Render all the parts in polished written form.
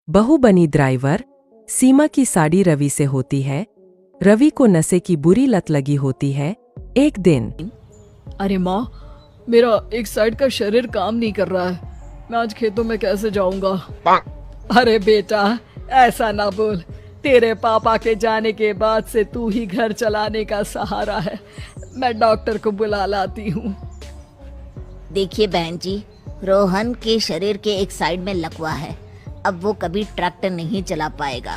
बहू बनी ड्राइवर। सीमा की साड़ी रवि से होती है। रवि को नशे की बुरी लत लगी होती है। एक दिन अरे माँ, मेरा एक साइड का शरीर काम नहीं कर रहा है। मैं आज खेतों में कैसे जाऊंगा? अरे बेटा, ऐसा ना बोल। तेरे पापा के जाने के बाद से तू ही घर चलाने का सहारा है। मैं डॉक्टर को बुला लाती हूँ। देखिए बहन जी, रोहन के शरीर के एक साइड में लकवा है। अब वो कभी ट्रैक्टर नहीं चला पाएगा।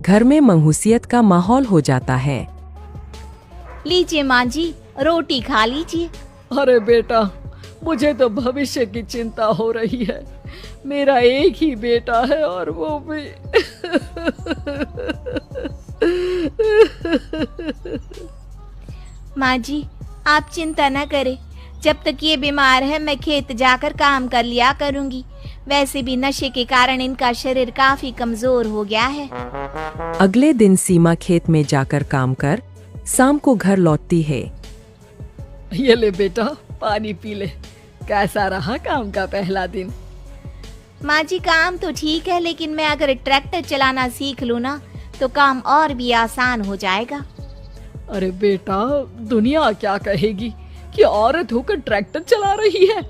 घर में मंहूसियत का माहौल हो जाता है। लीजिए माँ जी, रोटी खा लीजिए। अरे बेटा, मुझे तो भविष्य की चिंता हो रही है। मेरा एक ही बेटा है और वो भी माँ जी, आप चिंता न करें। जब तक ये बीमार है मैं खेत जाकर काम कर लिया करूंगी। वैसे भी नशे के कारण इनका शरीर काफी कमजोर हो गया है। अगले दिन सीमा खेत में जाकर काम कर शाम को घर लौटती है। ये ले बेटा, पानी पी ले। कैसा रहा काम का पहला दिन? माँ जी, काम तो ठीक है, लेकिन मैं अगर ट्रैक्टर चलाना सीख लूँ ना तो काम और भी आसान हो जाएगा। अरे बेटा, दुनिया क्या कहेगी कि औरत होकर ट्रैक्टर चला रही है।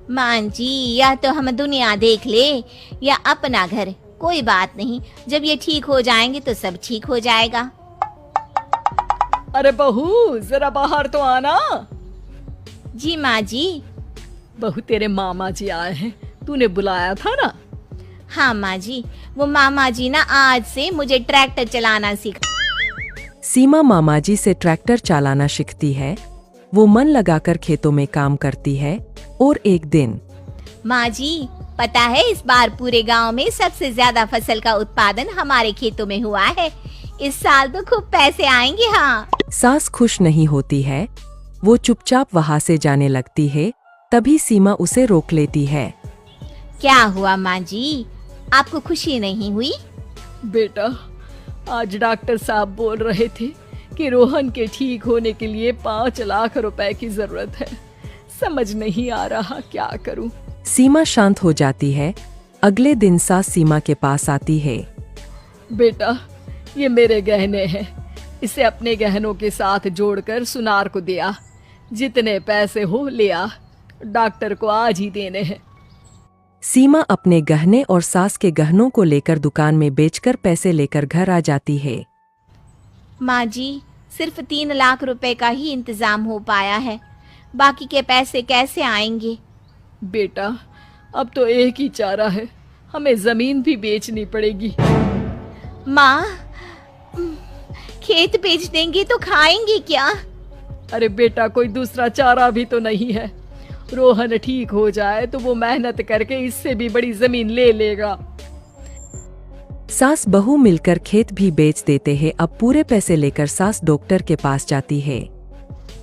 माँ जी, या तो हम दुनिया देख ले या अपना घर, कोई बात नहीं। जब ये ठीक हो जाएंगे तो सब ठीक हो जाएगा। अरे बहू, जरा बाहर तो आना। जी माँ जी। बहू, तेरे मामा जी आए हैं, तूने बुलाया था ना? हाँ माँ जी, वो मामा जी ना आज से मुझे ट्रैक्टर चलाना सिखा। सीमा मामाजी से ट्रैक्टर चलाना सीखती है। वो मन लगाकर खेतों में काम करती है। और एक दिन माँ जी, पता है इस बार पूरे गांव में सबसे ज्यादा फसल का उत्पादन हमारे खेतों में हुआ है। इस साल तो खूब पैसे आएंगे। हाँ। सास खुश नहीं होती है। वो चुपचाप वहाँ से जाने लगती है। तभी सीमा उसे रोक लेती है। क्या हुआ माँ जी, आपको खुशी नहीं हुई? बेटा, आज डॉक्टर साहब बोल रहे थे कि रोहन के ठीक होने के लिए 5 लाख रुपए की जरूरत है। समझ नहीं आ रहा क्या करूं। सीमा शांत हो जाती है। अगले दिन सास सीमा के पास आती है। बेटा, ये मेरे गहने हैं। इसे अपने गहनों के साथ जोड़कर सुनार को दिया। जितने पैसे हो ले आ, डॉक्टर को आज ही देने हैं। सीमा अपने गहने और सास के गहनों को लेकर दुकान में बेचकर पैसे लेकर घर आ जाती है। माँ जी, सिर्फ 3 लाख रुपए का ही इंतजाम हो पाया है। बाकी के पैसे कैसे आएंगे? बेटा, अब तो एक ही चारा है, हमें जमीन भी बेचनी पड़ेगी। माँ, खेत बेच देंगे तो खाएंगे क्या? अरे बेटा, कोई दूसरा चारा भी तो नहीं है। रोहन ठीक हो जाए तो वो मेहनत करके इससे भी बड़ी जमीन ले लेगा। सास बहू मिलकर खेत भी बेच देते हैं। अब पूरे पैसे लेकर सास डॉक्टर के पास जाती है।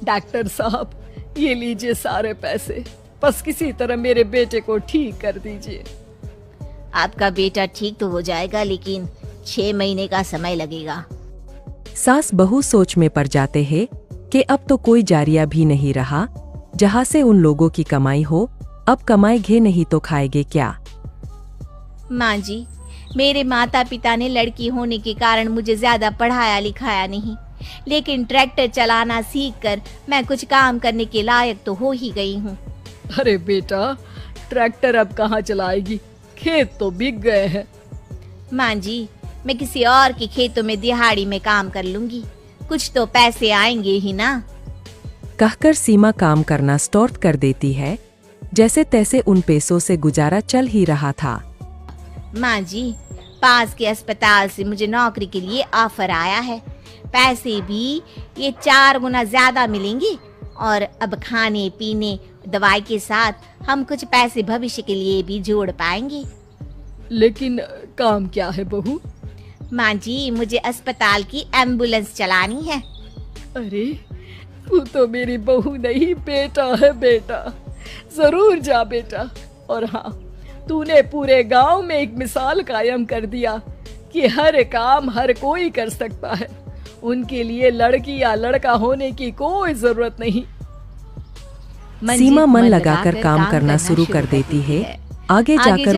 डॉक्टर साहब, ये लीजिए सारे पैसे। बस किसी तरह मेरे बेटे को ठीक कर दीजिए। आपका बेटा ठीक तो हो जाएगा, लेकिन 6 महीने का समय लगेगा। सास बहू सोच में पड़ जाते हैं कि अब तो कोई जारिया भी नहीं रहा जहाँ से उन लोगों की कमाई हो। अब कमाएंगे नहीं तो खाएंगे क्या? माँ जी, मेरे माता पिता ने लड़की होने के कारण मुझे ज्यादा पढ़ाया लिखाया नहीं, लेकिन ट्रैक्टर चलाना सीखकर मैं कुछ काम करने के लायक तो हो ही गई हूँ। अरे बेटा, ट्रैक्टर अब कहाँ चलाएगी? खेत तो बिक गए हैं। माँ जी, मैं किसी और के खेतों में दिहाड़ी में काम कर लूंगी। कुछ तो पैसे आएंगे ही ना। कहकर सीमा काम करना स्टार्ट कर देती है। जैसे तैसे उन पैसों से गुजारा चल ही रहा था। माँ जी, पास के अस्पताल से मुझे नौकरी के लिए ऑफर आया है। पैसे भी ये 4 गुना ज्यादा मिलेंगे और अब खाने पीने दवाई के साथ हम कुछ पैसे भविष्य के लिए भी जोड़ पाएंगे। लेकिन काम क्या है बहू? माँ जी, मुझे अस्पताल की एम्बुलेंस चलानी है। अरे, तू तो मेरी बहू नहीं, बेटा है। बेटा, जरूर जा बेटा। और हाँ, तूने पूरे गांव में एक मिसाल कायम कर दिया कि हर काम हर कोई कर सकता है। उनके लिए लड़की या लड़का होने की कोई जरूरत नहीं। सीमा मन लगाकर काम करना शुरू कर देती है। आगे जाकर